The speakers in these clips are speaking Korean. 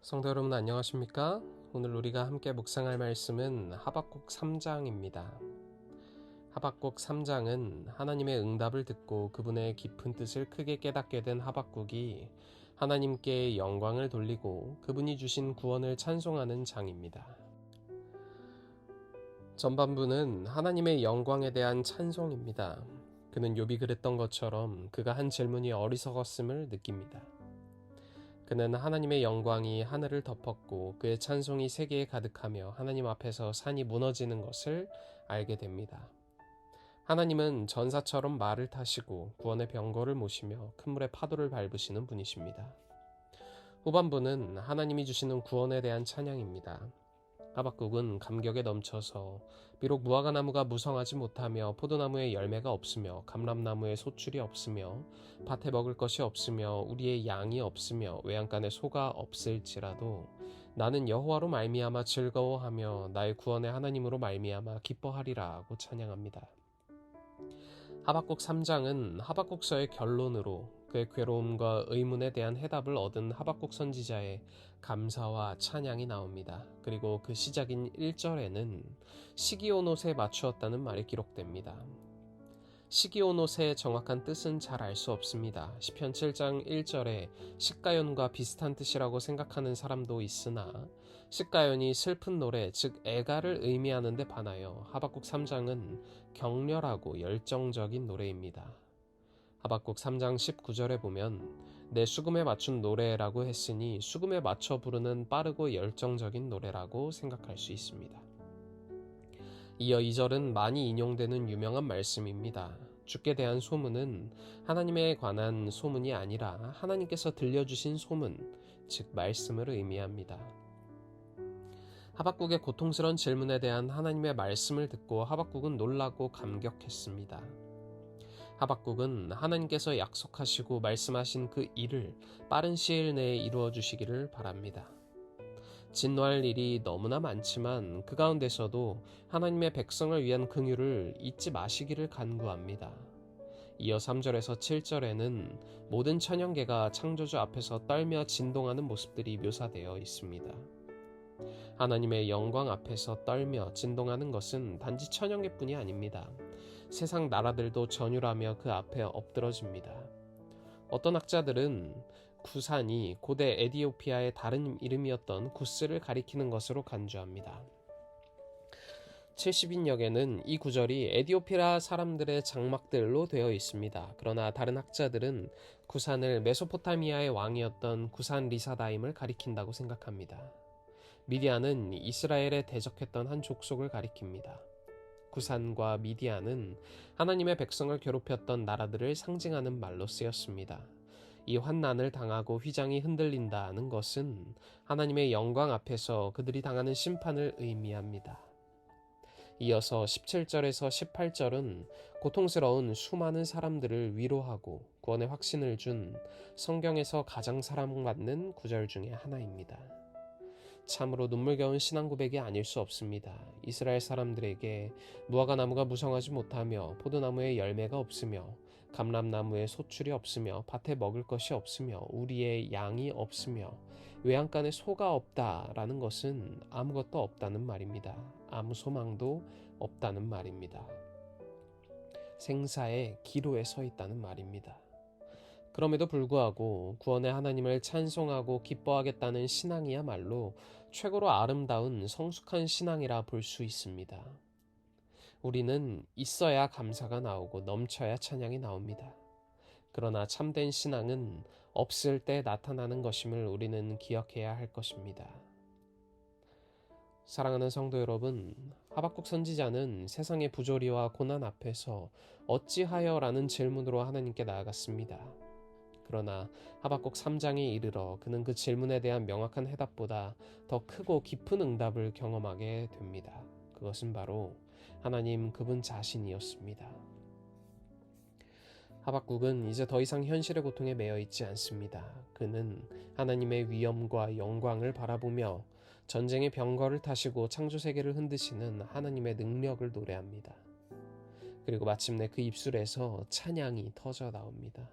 성도 여러분 안녕하십니까? 오늘 우리가 함께 묵상할 말씀은 하박국 3장입니다. 하박국 3장은 하나님의 응답을 듣고 그분의 깊은 뜻을 크게 깨닫게 된 하박국이 하나님께 영광을 돌리고 그분이 주신 구원을 찬송하는 장입니다. 전반부는 하나님의 영광에 대한 찬송입니다. 그는 욥이 그랬던 것처럼 그가 한 질문이 어리석었음을 느낍니다. 그는 하나님의 영광이 하늘을 덮었고 그의 찬송이 세계에 가득하며 하나님 앞에서 산이 무너지는 것을 알게 됩니다. 하나님은 전사처럼 말을 타시고 구원의 병거를 모시며 큰 물의 파도를 밟으시는 분이십니다. 후반부는 하나님이 주시는 구원에 대한 찬양입니다. 하박국은 감격에 넘쳐서 비록 무화과나무가 무성하지 못하며 포도나무에 열매가 없으며 감람나무에 소출이 없으며 밭에 먹을 것이 없으며 우리의 양이 없으며 외양간에 소가 없을지라도 나는 여호와로 말미암아 즐거워하며 나의 구원의 하나님으로 말미암아 기뻐하리라고 찬양합니다. 하박국 3장은 하박국서의 결론으로 그의 괴로움과 의문에 대한 해답을 얻은 하박국 선지자의 감사와 찬양이 나옵니다. 그리고 그 시작인 1절에는 시기온옷에 맞추었다는 말이 기록됩니다. 시기온옷의 정확한 뜻은 잘 알 수 없습니다. 시편 7장 1절에 시가연과 비슷한 뜻이라고 생각하는 사람도 있으나 시가연이 슬픈 노래, 즉 애가를 의미하는 데 반하여 하박국 3장은 격렬하고 열정적인 노래입니다. 하박국 3장 19절에 보면 내 수금에 맞춘 노래라고 했으니 수금에 맞춰 부르는 빠르고 열정적인 노래라고 생각할 수 있습니다. 이어 2절은 많이 인용되는 유명한 말씀입니다. 주께 대한 소문은 하나님에 관한 소문이 아니라 하나님께서 들려주신 소문, 즉 말씀을 의미합니다. 하박국의 고통스러운 질문에 대한 하나님의 말씀을 듣고 하박국은 놀라고 감격했습니다. 하박국은 하나님께서 약속하시고 말씀하신 그 일을 빠른 시일 내에 이루어 주시기를 바랍니다. 진노할 일이 너무나 많지만 그 가운데서도 하나님의 백성을 위한 긍휼을 잊지 마시기를 간구합니다. 이어 3절에서 7절에는 모든 천연계가 창조주 앞에서 떨며 진동하는 모습들이 묘사되어 있습니다. 하나님의 영광 앞에서 떨며 진동하는 것은 단지 천연계뿐이 아닙니다. 세상 나라들도 전율하며 그 앞에 엎드러집니다. 어떤 학자들은 구산이 고대 에디오피아의 다른 이름이었던 구스를 가리키는 것으로 간주합니다. 70인역에는 이 구절이 에디오피아 사람들의 장막들로 되어 있습니다. 그러나 다른 학자들은 구산을 메소포타미아의 왕이었던 구산 리사다임을 가리킨다고 생각합니다. 미디안은 이스라엘에 대적했던 한 족속을 가리킵니다. 구산과 미디안은 하나님의 백성을 괴롭혔던 나라들을 상징하는 말로 쓰였습니다. 이 환난을 당하고 휘장이 흔들린다는 것은 하나님의 영광 앞에서 그들이 당하는 심판을 의미합니다. 이어서 17절에서 18절은 고통스러운 수많은 사람들을 위로하고 구원의 확신을 준 성경에서 가장 사랑받는 구절 중에 하나입니다. 참으로 눈물겨운 신앙 고백이 아닐 수 없습니다. 이스라엘 사람들에게 무화과나무가 무성하지 못하며 포도나무에 열매가 없으며 감람나무에 소출이 없으며 밭에 먹을 것이 없으며 우리의 양이 없으며 외양간에 소가 없다라는 것은 아무것도 없다는 말입니다. 아무 소망도 없다는 말입니다. 생사의 기로에 서 있다는 말입니다. 그럼에도 불구하고 구원의 하나님을 찬송하고 기뻐하겠다는 신앙이야말로 최고로 아름다운 성숙한 신앙이라 볼 수 있습니다. 우리는 있어야 감사가 나오고 넘쳐야 찬양이 나옵니다. 그러나 참된 신앙은 없을 때 나타나는 것임을 우리는 기억해야 할 것입니다. 사랑하는 성도 여러분, 하박국 선지자는 세상의 부조리와 고난 앞에서 어찌하여라는 질문으로 하나님께 나아갔습니다. 그러나 하박국 3장에 이르러 그는 그 질문에 대한 명확한 해답보다 더 크고 깊은 응답을 경험하게 됩니다. 그것은 바로 하나님 그분 자신이었습니다. 하박국은 이제 더 이상 현실의 고통에 매여 있지 않습니다. 그는 하나님의 위엄과 영광을 바라보며 전쟁의 병거를 타시고 창조세계를 흔드시는 하나님의 능력을 노래합니다. 그리고 마침내 그 입술에서 찬양이 터져 나옵니다.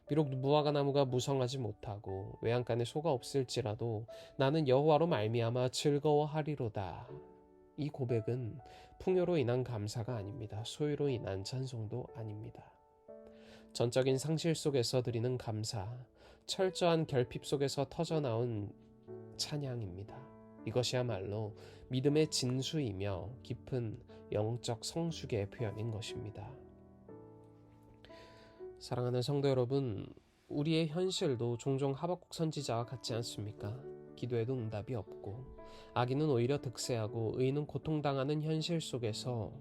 비록 무화과 나무가 무성하지 못하고 외양간에 소가 없을지라도 나는 여호와로 말미암아 즐거워하리로다. 이 고백은 풍요로 인한 감사가 아닙니다. 소유로 인한 찬송도 아닙니다. 전적인 상실 속에서 드리는 감사, 철저한 결핍 속에서 터져나온 찬양입니다. 이것이야말로 믿음의 진수이며 깊은 영적 성숙의 표현인 것입니다. 사랑하는 성도 여러분, 우리의 현실도 종종 하박국 선지자와 같지 않습니까? 기도에도 응답이 없고 악인은 오히려 득세하고 의인은 고통당하는 현실 속에서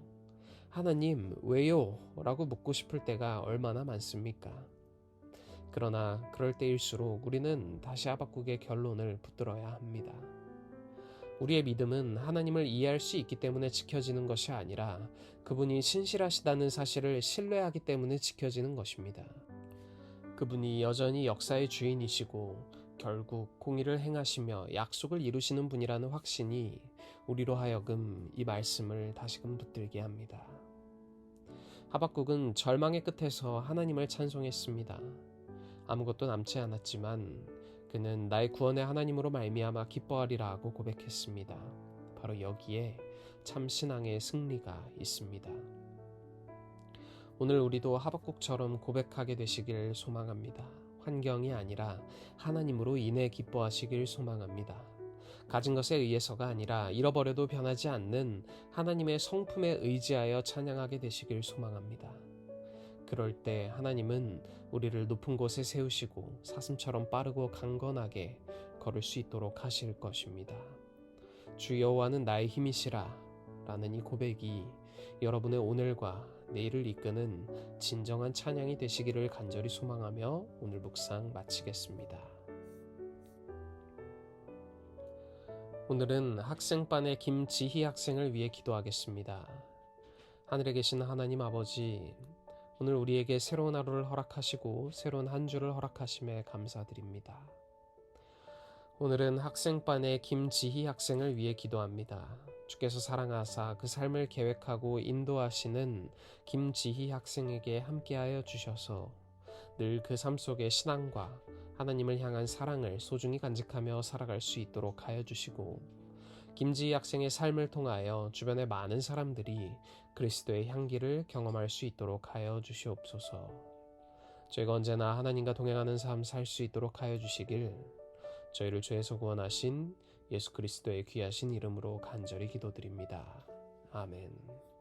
하나님 왜요? 라고 묻고 싶을 때가 얼마나 많습니까? 그러나 그럴 때일수록 우리는 다시 하박국의 결론을 붙들어야 합니다. 우리의 믿음은 하나님을 이해할 수 있기 때문에 지켜지는 것이 아니라 그분이 신실하시다는 사실을 신뢰하기 때문에 지켜지는 것입니다. 그분이 여전히 역사의 주인이시고 결국 공의를 행하시며 약속을 이루시는 분이라는 확신이 우리로 하여금 이 말씀을 다시금 붙들게 합니다. 하박국은 절망의 끝에서 하나님을 찬송했습니다. 아무것도 남지 않았지만 그는 나의 구원의 하나님으로 말미암아 기뻐하리라 하고 고백했습니다. 바로 여기에 참 신앙의 승리가 있습니다. 오늘 우리도 하박국처럼 고백하게 되시길 소망합니다. 환경이 아니라 하나님으로 인해 기뻐하시길 소망합니다. 가진 것에 의해서가 아니라 잃어버려도 변하지 않는 하나님의 성품에 의지하여 찬양하게 되시길 소망합니다. 그럴 때 하나님은 우리를 높은 곳에 세우시고 사슴처럼 빠르고 강건하게 걸을 수 있도록 하실 것입니다. 주 여호와는 나의 힘이시라 라는 이 고백이 여러분의 오늘과 내일을 이끄는 진정한 찬양이 되시기를 간절히 소망하며 오늘 묵상 마치겠습니다. 오늘은 학생반의 김지희 학생을 위해 기도하겠습니다. 하늘에 계신 하나님 아버지, 오늘 우리에게 새로운 하루를 허락하시고 새로운 한 주를 허락하심에 감사드립니다. 오늘은 학생반의 김지희 학생을 위해 기도합니다. 주께서 사랑하사 그 삶을 계획하고 인도하시는 김지희 학생에게 함께하여 주셔서 늘 그 삶 속에 신앙과 하나님을 향한 사랑을 소중히 간직하며 살아갈 수 있도록 하여 주시고, 김지희 학생의 삶을 통하여 주변의 많은 사람들이 그리스도의 향기를 경험할 수 있도록 하여 주시옵소서. 저희가 언제나 하나님과 동행하는 삶 살 수 있도록 하여 주시길 저희를 죄에서 구원하신 예수 그리스도의 귀하신 이름으로 간절히 기도드립니다. 아멘.